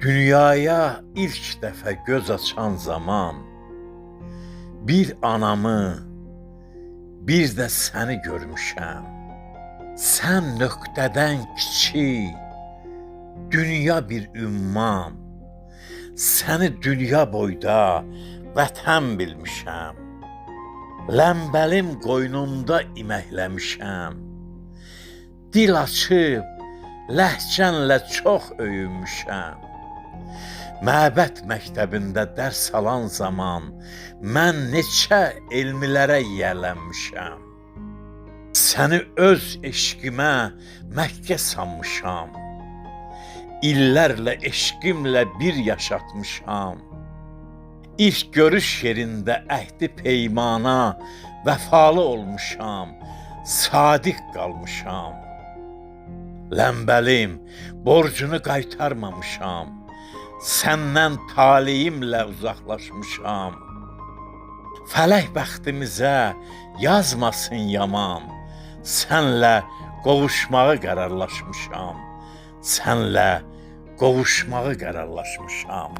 Dünyaya ilk dəfə göz açan zaman bir anamı, bir də səni görmüşəm. Sən nöqtədən kiçik, dünya bir ümman. Səni dünya boyda vətən bilmişəm. Ləmbəlim qoynunda iməkləmişəm. Dil açıb ləhcənlə çox öyünmüşəm. Məbəd məktəbində dərs alan zaman mən neçə elmilərə yiyələnmişəm. Səni öz eşqimə Məkkə sanmışam. İllərlə eşqimlə bir yaşatmışam. İlk görüş yerində əhdi peymana vəfalı olmuşam, sadiq qalmışam. Ləmbəlim, borcunu qaytarmamışam. Səndən taleyimlə uzaqlaşmışam. Fələk bəxtimizə yazmasın yaman. Sənlə qovuşmağı qərarlaşmışam. Sənlə qovuşmağı qərarlaşmışam.